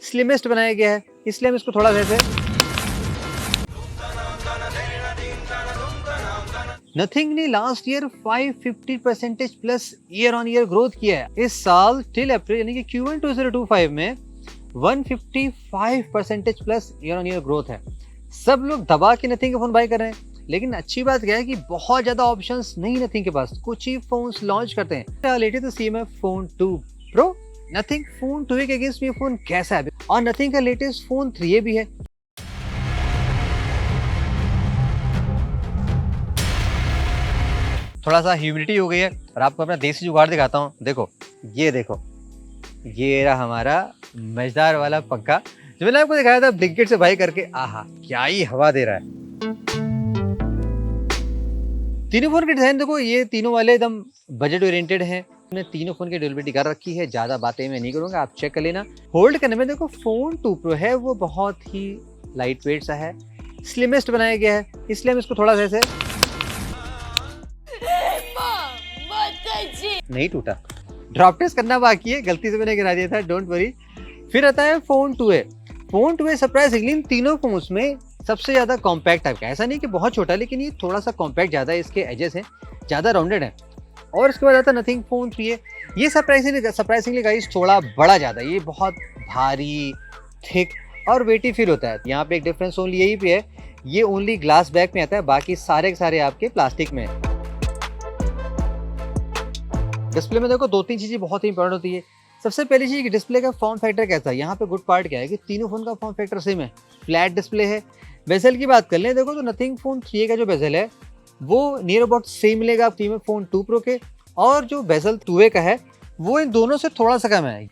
Slimmest बनाया गया है, इसलिए हम इसको थोड़ा वैसे नथिंग ने last year 550% plus year on year growth किया है। इस साल टिल अप्रैल यानी कि Q1 2025 में 155% plus year on year growth है। सब लोग दबा के नथिंग के फोन बाय कर रहे हैं, लेकिन अच्छी बात क्या है कि बहुत ज्यादा ऑप्शंस नहीं नथिंग के पास, कुछ ही फोन्स लॉन्च करते हैं। Latest CMF phone 2 Pro, nothing phone 2A के अगेंस्ट में फोन कैसा है, और नथिंग का लेटेस्ट फोन 3A भी है। थोड़ा सा ह्यूमिडिटी हो गई है और आपको अपना देसी जुगाड़ दिखाता हूँ। देखो, ये रहा हमारा मजेदार वाला पंखा जो मैंने आपको दिखाया था ब्लिंकिट से बाई करके। आहा, क्या ही हवा दे रहा है। तीनों फोन के डिजाइन देखो, ये तीनों वाले एकदम बजट ओरिएंटेड हैं। मैंने तीनों फोन की ड्यूरेबिलिटी कर रखी है, ज्यादा बातें मैं नहीं करूंगा, आप चेक कर लेना। होल्ड करने में देखो, फोन 2 Pro है वो बहुत ही लाइट वेट सा है, स्लिमेस्ट बनाया गया है, इसलिए हम इसको थोड़ा सा ऐसे नहीं टूटा। ड्रॉप टेस्ट करना बाकी है, गलती से मैंने गिरा दिया था, डोंट वरी। फिर आता है phone 2A। Phone 2A surprisingly इन तीनों फोन्स में सबसे ज्यादा कॉम्पैक्ट टाइप का, ऐसा नहीं कि बहुत छोटा, लेकिन ये थोड़ा सा कॉम्पैक्ट ज्यादा है, इसके एजेस हैं ज्यादा राउंडेड है। और उसके बाद आता है नथिंग फोन 3A। ये सरप्राइजिंगली गाइस थोड़ा बड़ा ज्यादा, ये बहुत भारी, थिक और वेटी फील होता है। यहाँ पे एक डिफरेंस ओनली यही पे है, ये ओनली ग्लास बैग में आता है, बाकी सारे के सारे आपके प्लास्टिक में है। डिस्प्ले में देखो 2-3 चीजें बहुत ही इंपॉर्टेंट होती है। सबसे पहली चीज, डिस्प्ले का फॉर्म फैक्टर कैसा है। यहाँ पे गुड पार्ट क्या है कि तीनों फोन का फॉर्म फैक्टर सेम है, फ्लैट डिस्प्ले है। बेजल की बात कर लें देखो, तो नथिंग फोन 3A का जो बेजल है वो नियर अबाउट सेम मिलेगा CMF फोन 2 Pro के, और जो बेजल 2A का है वो इन दोनों से थोड़ा सा कम है।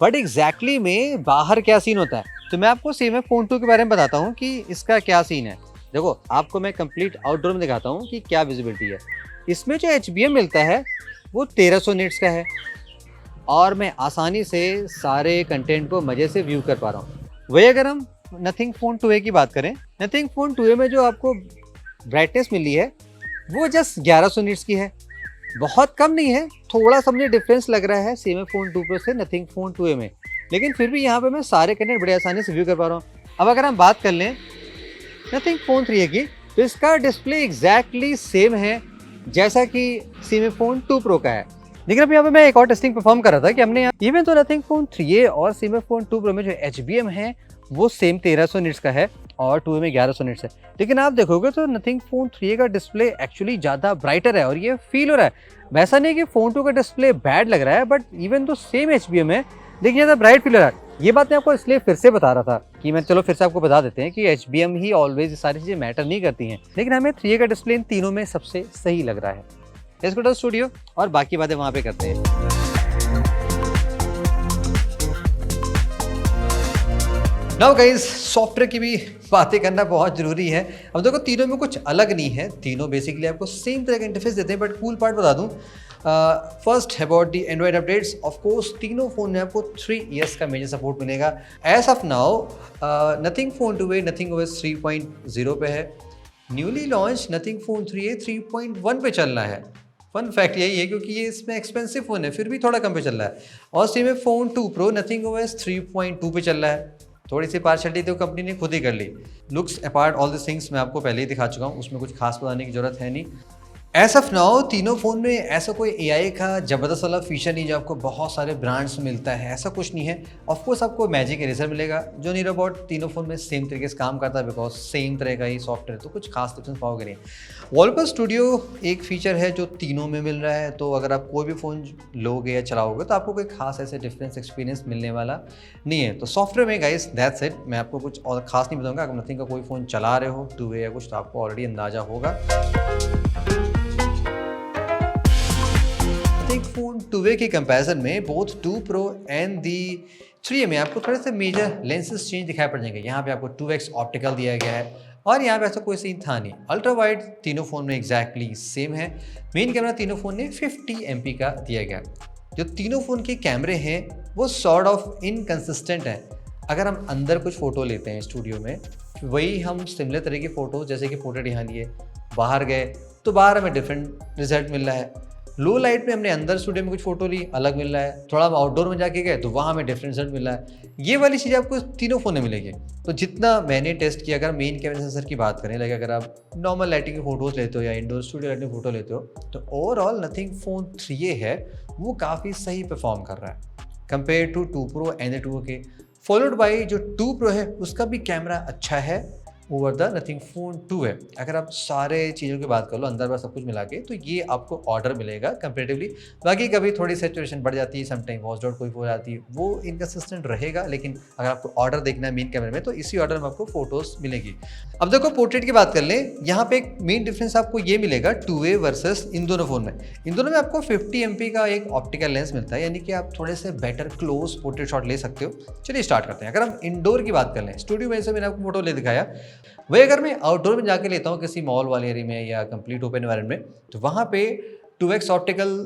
बट एग्जैक्टली में बाहर क्या सीन होता है, तो मैं आपको CMF फोन 2 के बारे में बताता हूँ कि इसका क्या सीन है। देखो, आपको मैं कंप्लीट आउटडोर में दिखाता हूँ कि क्या विजिबिलिटी है। इसमें जो HBM मिलता है वो 1300 निट्स का है, और मैं आसानी से सारे कंटेंट को मजे से व्यू कर पा रहा हूँ। वही अगर हम नथिंग फोन 2A की बात करें, नथिंग फोन 2A में जो आपको ब्राइटनेस मिली है वो जस्ट 1100 निट्स की है, बहुत कम नहीं है, थोड़ा सा मुझे डिफरेंस लग रहा है CMF फोन 2 Pro से नथिंग फोन 2A में, लेकिन फिर भी यहाँ पे मैं सारे कंटेंट बड़े आसानी से व्यू कर पा रहा हूँ। अब अगर हम बात कर लें नथिंग फोन 3A की, तो इसका डिस्प्ले एग्जैक्टली सेम है जैसा कि CMF फोन 2 Pro का है। लेकिन अब यहाँ पे मैं एक और टेस्टिंग परफॉर्म कर रहा था कि हमने यहाँ इवन तो नथिंग फोन 3A और CMF फोन 2 Pro में जो HBM है वो सेम 1300 निट्स का है और 2A में 1100 निट्स है। लेकिन आप देखोगे तो नथिंग फोन 3A का डिस्प्ले एक्चुअली ज़्यादा ब्राइटर है, और ये फील हो रहा है। वैसा नहीं कि फोन 2 का डिस्प्ले बैड लग रहा है, बट इवन तो सेम HBM है लेकिन ज़्यादा ब्राइट फील हो रहा है। ये बात मैं आपको इसलिए फिर से बता रहा था कि मैं चलो फिर से आपको बता देते हैं कि HBM ही ऑलवेज सारी चीज़ें मैटर नहीं करती हैं, लेकिन हमें 3A का डिस्प्ले इन तीनों में सबसे सही लग रहा है। लेट्स गो टू स्टूडियो और बाकी बातें वहाँ पे करते हैं। नाउ गाइस, सॉफ्टवेयर की भी बातें करना बहुत जरूरी है। अब देखो, तीनों में कुछ अलग नहीं है, तीनों बेसिकली आपको सेम तरह का इंटरफेस देते हैं, बट कूल पार्ट बता दूं। First about the Android updates, of course तीनों फोन में आपको 3 years का मेजर सपोर्ट मिलेगा। As of now Nothing phone 2A Nothing OS 3.0 पे है। Newly launch nothing phone 3A 3.1 पे चल रहा है। फन फैक्ट यही है क्योंकि ये इसमें एक्सपेंसिव फोन है, फिर भी थोड़ा कम पे चल रहा है। और CMF phone 2 Pro nothing OS 3.2 पे चल रहा है। थोड़ी सी पार्शलिटी तो कंपनी ने खुद ही कर ली। Looks apart all this things मैं आपको पहले ही दिखा चुका हूँ, उसमें कुछ खास बताने की जरूरत है नहीं। एज ऑफ नाउ तीनों फ़ोन में ऐसा कोई AI का ज़बरदस्त वाला फीचर नहीं जो आपको बहुत सारे ब्रांड्स में मिलता है, ऐसा कुछ नहीं है। ऑफकोर्स आपको मैजिक इरेजर मिलेगा जो नियर अबाउट तीनों फ़ोन में सेम तरीके से काम करता है, बिकॉज सेम तरह का ही सॉफ्टवेयर, तो कुछ खास डिफरेंस पाओगे नहीं। वॉलपेपर स्टूडियो एक फीचर है जो तीनों में मिल रहा है, तो अगर आप कोई भी फ़ोन लोगे या चलाओगे तो आपको कोई खास ऐसे डिफरेंस एक्सपीरियंस मिलने वाला नहीं है। तो सॉफ्टवेयर में गाइस दैट्स इट, मैं आपको कुछ और खास नहीं बताऊँगा। अगर नथिंग का कोई फ़ोन चला रहे हो 2A या कुछ, तो आपको ऑलरेडी अंदाज़ा होगा। फोन 2A के कंपैरिजन में both 2 Pro and the 3A में आपको थोड़े से मेजर लेंसेज चेंज दिखाई पड़ जाएंगे। यहाँ पे आपको 2x ऑप्टिकल दिया गया है, और यहाँ पे ऐसा कोई सीन था नहीं। अल्ट्रा वाइड तीनों फ़ोन में एग्जैक्टली सेम है। मेन कैमरा तीनों फ़ोन ने 50 MP का दिया गया। जो तीनों फ़ोन के कैमरे हैं वो सॉर्ट ऑफ इनकन्सिस्टेंट है। अगर हम अंदर कुछ फ़ोटो लेते हैं स्टूडियो में, वही हम सिमिलर तरह की फ़ोटो, जैसे कि पोर्ट्रेट यहाँ लिए, बाहर गए तो बाहर हमें डिफरेंट रिजल्ट मिल रहा है। लो लाइट में हमने अंदर स्टूडियो में कुछ फोटो ली, अलग मिल रहा है, थोड़ा हम आउटडोर में जाके गए तो वहाँ हमें डिफरेंट रिजल्ट मिल रहा है। ये वाली चीज़ आपको तीनों फ़ोन में मिलेगी। तो जितना मैंने टेस्ट किया, अगर मेन कैमरा सेंसर की बात करें, लाइक अगर आप नॉर्मल लाइटिंग की फ़ोटोज़ लेते हो या इंडोर स्टूडियो लाइटिंग फ़ोटो लेते हो, तो ओवरऑल नथिंग फ़ोन 3A है वो काफ़ी सही परफॉर्म कर रहा है कंपेयर टू 2 Pro एंड 2 के, फॉलोड बाई जो 2 Pro है उसका भी कैमरा अच्छा है ओवर द नथिंग फ़ोन 2 है। अगर आप सारे चीज़ों की बात कर लो अंदर बार सब कुछ मिला के, तो ये आपको ऑर्डर मिलेगा कंपेरेटिवली। बाकी कभी थोड़ी सैचुरेशन बढ़ जाती है, समटाइम वॉच डॉट कोई हो जाती है, वो इनकन्सिस्टेंट रहेगा। लेकिन अगर आपको ऑर्डर देखना है मेन कैमरे में तो इसी ऑर्डर में आपको फोटोज़ मिलेगी। अब देखो पोर्ट्रेट की बात कर लें, यहाँ पे एक मेन डिफरेंस आपको ये मिलेगा 2A वर्सेस इन दोनों फ़ोन में। इन दोनों में आपको 50 MP का एक ऑप्टिकल लेंस मिलता है, यानी कि आप थोड़े से बेटर क्लोज पोर्ट्रेट शॉट ले सकते हो। चलिए स्टार्ट करते हैं। अगर हम इंडोर की बात कर लें, स्टूडियो में से मैंने आपको फोटो ले दिखाया, वही अगर मैं आउटडोर में जाके लेता हूँ किसी मॉल वाले एरिया में या कंप्लीट ओपन एनवायरनमेंट में, तो वहाँ पे 2x ऑप्टिकल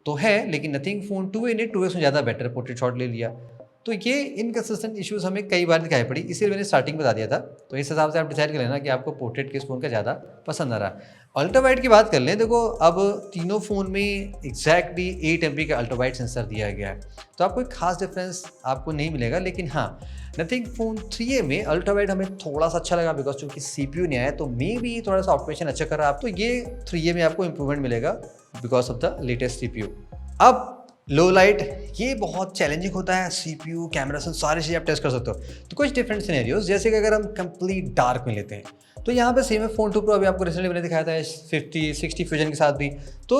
तो है, लेकिन नथिंग फ़ोन 2A ने 2x में ज़्यादा बेटर पोर्ट्रेट शॉट ले लिया। तो ये इनकन्सिस्टेंट इश्यूज हमें कई बार दिखाई पड़ी, इसीलिए मैंने स्टार्टिंग बता दिया था। तो इस हिसाब से आप डिसाइड कर लेना कि आपको पोर्ट्रेट किस फ़ोन का ज़्यादा पसंद आ रहा। अल्ट्रा वाइड की बात कर लें, देखो अब तीनों फ़ोन में एग्जैक्टली 8 MP का अल्ट्रा वाइड सेंसर दिया गया है, तो आपको एक खास डिफरेंस आपको नहीं मिलेगा। लेकिन हाँ, नथिंग फ़ोन 3A में अल्ट्रा वाइड हमें थोड़ा सा अच्छा लगा, बिकॉज चूँकि CPU नहीं आया तो मे भी थोड़ा सा ऑप्टिमाइजेशन अच्छा कर रहा है आप, तो ये 3A में आपको इंप्रूवमेंट मिलेगा because of the latest CPU। अब लो लाइट ये बहुत चैलेंजिंग होता है, CPU कैमरा से सारी चीज़ें आप टेस्ट कर सकते हो। तो कुछ डिफरेंट सिनेरियोज, जैसे कि अगर हम कंप्लीट डार्क में लेते हैं, तो यहाँ पे CMF फ़ोन 2 Pro अभी आपको रिसेंटली मैंने दिखाया था 50-60 फ्यूजन के साथ भी, तो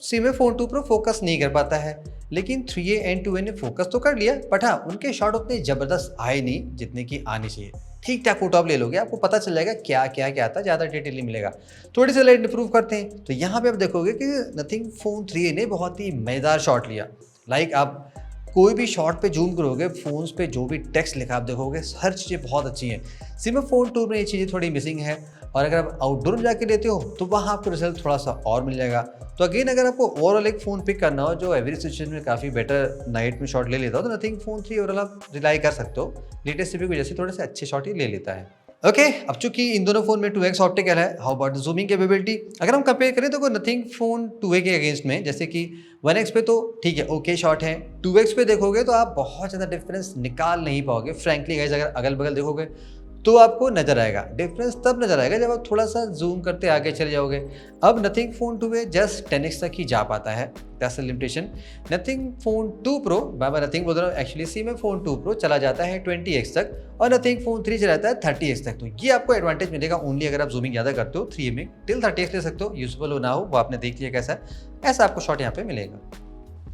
CMF फ़ोन 2 Pro फोकस नहीं कर पाता है। लेकिन 3A एंड 2A ने फोकस तो कर लिया, बट हाँ उनके शॉट उतने ज़बरदस्त आए नहीं जितने की आनी चाहिए। ठीक ठाक फोटो आप ले लोगे, आपको पता चल जाएगा क्या क्या क्या आता है, ज़्यादा डिटेल नहीं मिलेगा। थोड़ी सी लाइट इंप्रूव करते हैं तो यहाँ पे आप देखोगे कि नथिंग फ़ोन 3A ने बहुत ही मज़ेदार शॉट लिया। लाइक आप कोई भी शॉट पे जूम करोगे, फ़ोन्स पे जो भी टेक्स्ट लिखा आप देखोगे, हर चीज़ें बहुत अच्छी हैं। CMF फ़ोन 2 में ये चीज़ें थोड़ी मिसिंग है, और अगर आप आउटडोर में जाके लेते हो तो वहाँ आपको रिजल्ट थोड़ा सा और मिल जाएगा। तो अगेन अगर आपको ओवरऑल एक फ़ोन पिक करना हो जो एवरी सिचुएशन में काफ़ी बेटर नाइट में शॉट ले लेता हो, तो नथिंग फ़ोन 3 ओवरऑल आप रिलाई कर सकते हो। लेटेस्ट CPU की वजह से थोड़े से अच्छे शॉट ही ले लेता है। ओके, अब चूंकि इन दोनों फोन में 2x ऑप्टिकल है, हाउ अबाउट जूमिंग कैपेबिलिटी? अगर हम कंपेयर करें तो नथिंग फ़ोन 2A के अगेंस्ट में, जैसे कि 1x पे तो ठीक है ओके शॉट है, 2x पे देखोगे तो आप बहुत ज़्यादा डिफरेंस निकाल नहीं पाओगे। फ्रैंकली गाइस, अगर अगल बगल देखोगे तो आपको नजर आएगा। डिफरेंस तब नजर आएगा जब आप थोड़ा सा जूम करते आगे चले जाओगे। अब nothing phone 2A just 10x तक ही जा पाता है, that's the limitation. Nothing phone 2 Pro, मैं नथिंग बोल रहा हूँ एक्चुअली, CMF फ़ोन 2 Pro चला जाता है 20x तक, और नथिंग फ़ोन 3 चला जाता है 30x तक। तो ये आपको एडवांटेज मिलेगा ओनली अगर आप जूमिंग ज़्यादा करते हो। 3A में टिल 30x ले सकते हो, यूजफुल हो ना हो वो आपने देख लिया कैसा है, ऐसा आपको शॉट यहाँ पे मिलेगा।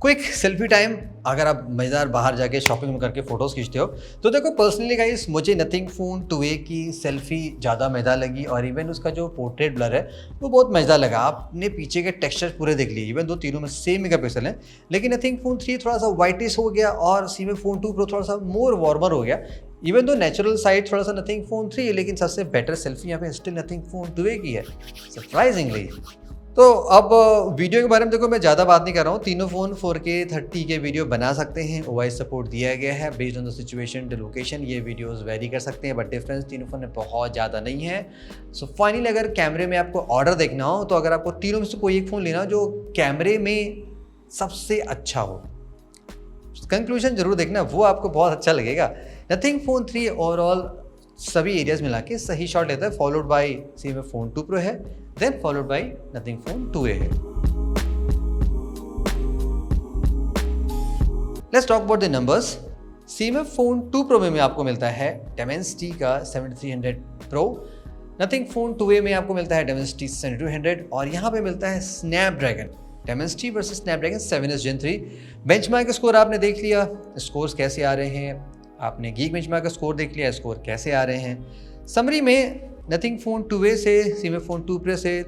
क्विक सेल्फी टाइम, अगर आप मज़ेदार बाहर जाके शॉपिंग में करके फ़ोटोज़ खींचते हो, तो देखो पर्सनली गाइस मुझे नथिंग फ़ोन 2A की सेल्फी ज़्यादा मज़ेदार लगी, और इवन उसका जो पोर्ट्रेट ब्लर है वो बहुत मज़ेदार लगा। आपने पीछे के टेक्सचर पूरे देख लिए, इवन दो तीनों में सेम मेगापिक्सल है, लेकिन नथिंग फ़ोन 3 थोड़ा सा वाइटिश हो गया और CMF फ़ोन 2 Pro थोड़ा सा मोर वार्मर हो गया। इवन दो नेचुरल साइड थोड़ा सा नथिंग फ़ोन 3 है, लेकिन सबसे बेटर सेल्फी यहाँ पे स्टिल नथिंग फ़ोन 2A की है, सरप्राइजिंगली। तो अब वीडियो के बारे में देखो, मैं ज़्यादा बात नहीं कर रहा हूँ। तीनों फ़ोन 4K 30 के वीडियो बना सकते हैं, OIS सपोर्ट दिया गया है। Based on the situation, the location, ये वीडियोस वेरी कर सकते हैं, बट डिफरेंस तीनों फ़ोन में बहुत ज़्यादा नहीं है। सो फाइनली अगर कैमरे में आपको ऑर्डर देखना हो, तो अगर आपको तीनों में से कोई एक फ़ोन लेना हो जो कैमरे में सबसे अच्छा हो, कंक्लूजन जरूर देखना, वो आपको बहुत अच्छा लगेगा। नथिंग फ़ोन 3 ओवरऑल सभी एरियाज मिला के सही शॉट लेता है, followed by CMF phone 2 Pro है, then followed by Nothing phone 2A है। Let's talk about the numbers. CMF phone 2 Pro में आपको मिलता है Dimensity का 7300 Pro, नथिंग फ़ोन 2A में आपको मिलता है Dimensity 7200, और यहाँ पे मिलता है Snapdragon Dimensity versus Snapdragon 7S Gen 3। Benchmark score आपने देख लिया, स्कोर्स कैसे आ रहे हैं, आपने गीक बेंचमार्क का स्कोर देख लिया, स्कोर कैसे आ रहे हैं। समरी में नथिंग फ़ोन 2A से CMF फ़ोन 2 Pro से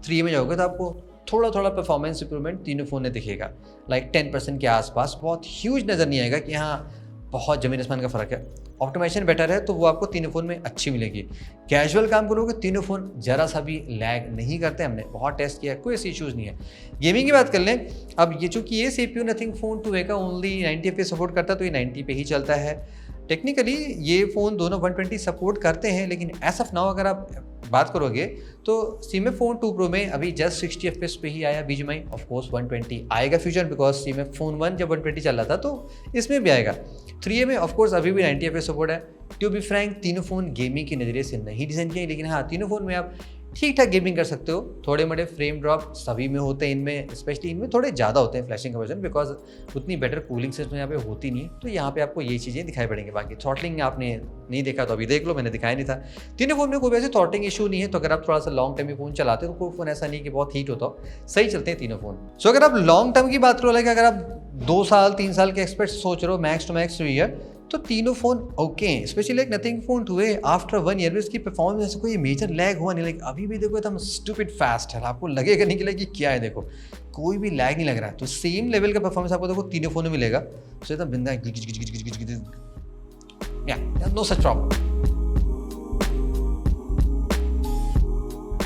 3A में जाओगे तो आपको थोड़ा थोड़ा परफॉर्मेंस इंप्रूवमेंट तीनों फ़ोन में दिखेगा, लाइक 10% के आसपास। बहुत ह्यूज नज़र नहीं आएगा कि हाँ बहुत ज़मीन आसमान का फ़र्क है। ऑप्टिमाइजेशन बेटर है तो वो आपको तीनों फ़ोन में अच्छी मिलेगी। कैजुअल काम करोगे तीनों फ़ोन ज़रा सा भी लैग नहीं करते, हमने बहुत टेस्ट किया, कोई ऐसी इशूज़ नहीं है। गेमिंग की बात कर लें, अब ये चूँकि ये CPU नथिंग फ़ोन 2A का ओनली 90 FPS सपोर्ट करता है, तो ये 90 पे ही चलता है। टेक्निकली ये फ़ोन दोनों 120 सपोर्ट करते हैं, लेकिन एज ऑफ नाउ अगर आप बात करोगे तो सीमे फोन 2 प्रो में अभी जस्ट 60 FPS पे ही आया BGMI, ऑफ कोर्स 120 आएगा फ्यूचर, बिकॉज सीमे फोन 1 जब 120 चल रहा था तो इसमें भी आएगा। 3A में ऑफ कोर्स अभी भी 90 FPS सपोर्ट है। टू बी फ्रैंक तीनों फोन गेमिंग के नज़रिए से नहीं डिज़ाइन किए, लेकिन हाँ तीनों फोन में आप ठीक ठाक गेमिंग कर सकते हो। थोड़े मोड़े फ्रेम ड्रॉप सभी में होते हैं, इनमें स्पेशली इनमें थोड़े ज़्यादा होते हैं फ्लैशिंग का वर्जन, बिकॉज उतनी बेटर कूलिंग सिस्टम यहाँ पे होती नहीं है, तो यहाँ पे आपको ये चीज़ें दिखाई पड़ेंगी। बाकी थ्रॉटलिंग आपने नहीं देखा तो अभी देख लो, मैंने दिखाया नहीं था। तीनों फोन में कोई वैसे थ्रॉटलिंग इशू नहीं है, तो अगर आप थोड़ा सा लॉन्ग टाइम फोन चलाते हो तो कोई फोन ऐसा नहीं कि बहुत हीट होता हो, सही चलते हैं तीनों फोन। सो अगर आप लॉन्ग टर्म की बात करो, लाइक अगर आप 2 साल 3 साल के एक्सपेक्ट सोच रहे हो मैक्स टू मैक्स 3 ईयर, तो तीनों फोन ओके हैं। Specially like nothing phone 2A after 1 year में इसकी परफॉर्मेंस कोई मेजर लैग हुआ नहीं। लाइक अभी भी देखो एकदम स्टूपिड फास्ट है, आपको लगेगा नहीं कि लाइक क्या है, देखो कोई भी लैग नहीं लग रहा है। तो सेम लेवल का परफॉर्मेंस आपको देखो तीनों फोन में मिलेगा, तो एकदम बिंदा no such problem.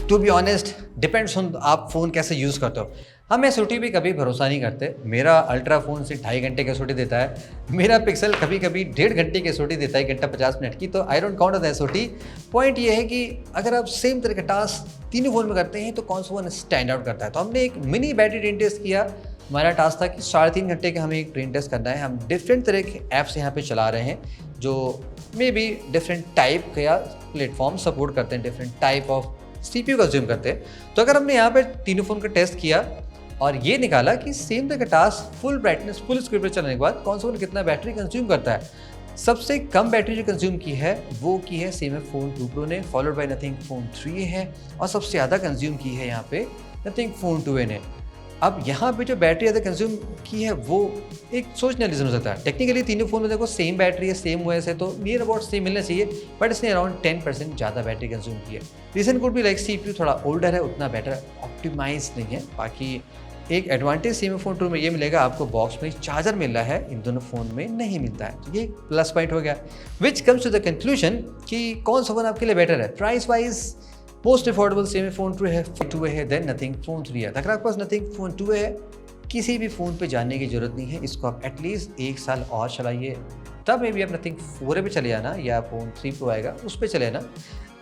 To be honest depends on आप फ़ोन कैसे यूज़ करते हो। हम एसओटी पे कभी भरोसा नहीं करते। मेरा अल्ट्रा फ़ोन से 2.5 घंटे की एसओटी देता है, मेरा पिक्सल कभी कभी 1.5 घंटे की एसओटी देता है, 1 घंटा 50 मिनट की, तो I don't count the SOT. Point ये है कि अगर आप सेम तरह का टास्क तीनों फ़ोन में करते हैं तो कौन सा वन स्टैंड आउट करता है। तो हमने एक मिनी बैटरी ड्रेन टेस्ट किया। हमारा टास्क था कि 3.5 घंटे का हमें एक ड्रेन टेस्ट करना है। हम डिफरेंट तरह के ऐप्स यहाँ पे चला रहे हैं जो मे बी डिफरेंट टाइप का प्लेटफॉर्म सपोर्ट करते हैं, different type of CPU consume करते हैं। तो अगर हमने यहाँ पे तीनों फ़ोन का टेस्ट किया और ये निकाला कि सेम तरह का task full brightness full screen पर चलने के बाद कौन सा फ़ोन कितना बैटरी कंज्यूम करता है। सबसे कम बैटरी जो कंज्यूम की है वो की है सीमे फोन 2 प्रो ने, followed by nothing phone 3A है, और सबसे ज़्यादा कंज्यूम की है यहाँ पे नथिंग फोन 2A ने। अब यहाँ पे जो बैटरी ज़्यादा कंज्यूम की है वो एक सोचने वाली हो सकता है। टेक्निकली तीनों फोन में देखो सेम बैटरी है, सेम OS है, तो नियर अबाउट सेम मिलना चाहिए, बट इसने अराउंड 10% ज़्यादा बैटरी कंज्यूम की है। रीज़न कुड भी लाइक CPU थोड़ा ओल्डर है, उतना बेटर ऑप्टिमाइज नहीं है। बाकी एक एडवांटेज सीमे फोन 2 में ये मिलेगा, आपको बॉक्स में चार्जर मिल रहा है, इन दोनों फ़ोन में नहीं मिलता है, तो ये प्लस पॉइंट हो गया। Which comes to the conclusion कि कौन सा फ़ोन आपके लिए बेटर है। Price wise most affordable CMF phone 2A है देन नथिंग फोन 3 है। अगर आपके पास नथिंग फोन 2A है, किसी भी फ़ोन पे जाने की जरूरत नहीं है, इसको आप एटलीस्ट 1 साल और चलाइए, तब मे बी आप नथिंग 4A पे चले जाना या फोन 3 प्रो आएगा उस पर चले जाना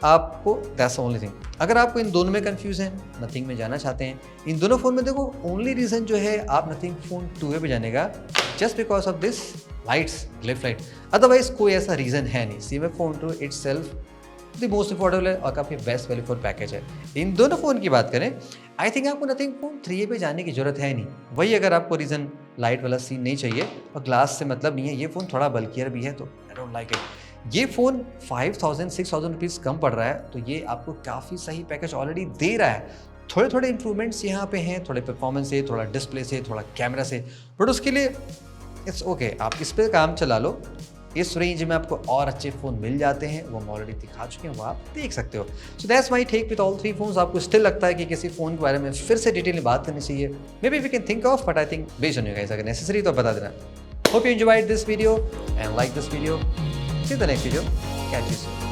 आपको, दैट्स ओनली थिंग। अगर आपको इन दोनों में कंफ्यूज हैं, नथिंग में जाना चाहते हैं, इन दोनों फ़ोन में देखो ओनली रीज़न जो है आप नथिंग फोन 2A पे जाने का just because of this lights, glyph light, otherwise कोई ऐसा रीज़न है नहीं। CMF phone 2 itself the most affordable है और काफ़ी बेस्ट वैल्यू फॉर पैकेज है। इन दोनों फ़ोन की बात करें, आई थिंक आपको नथिंग फोन 3A पे जाने की जरूरत है नहीं। वही अगर आपको रीज़न लाइट वाला सीन नहीं चाहिए और ग्लास से मतलब नहीं है, ये फ़ोन थोड़ा बल्कियर भी है, तो आई डोंट लाइक इट। ये फ़ोन 5,000-6,000 रुपीज़ कम पड़ रहा है, तो ये आपको काफ़ी सही पैकेज ऑलरेडी दे रहा है। थोड़े थोड़े इंप्रूवमेंट्स यहाँ पे हैं, थोड़े परफॉर्मेंस से, थोड़ा डिस्प्ले से, थोड़ा कैमरा से, बट उसके लिए इट्स ओके, आप इस पर काम चला लो। इस रेंज में आपको और अच्छे फ़ोन मिल जाते हैं, वो हम ऑलरेडी दिखा चुके हैं, वो आप देख सकते हो। So that's my take with all 3 phones. आपको स्टिल लगता है कि किसी फ़ोन के बारे में फिर से डिटेल में बात करनी चाहिए, maybe we can think of, but I think based on you guys, अगर नेसेसरी तो बता देना। Hope you enjoyed this video and like this video. See the next video, catch you soon.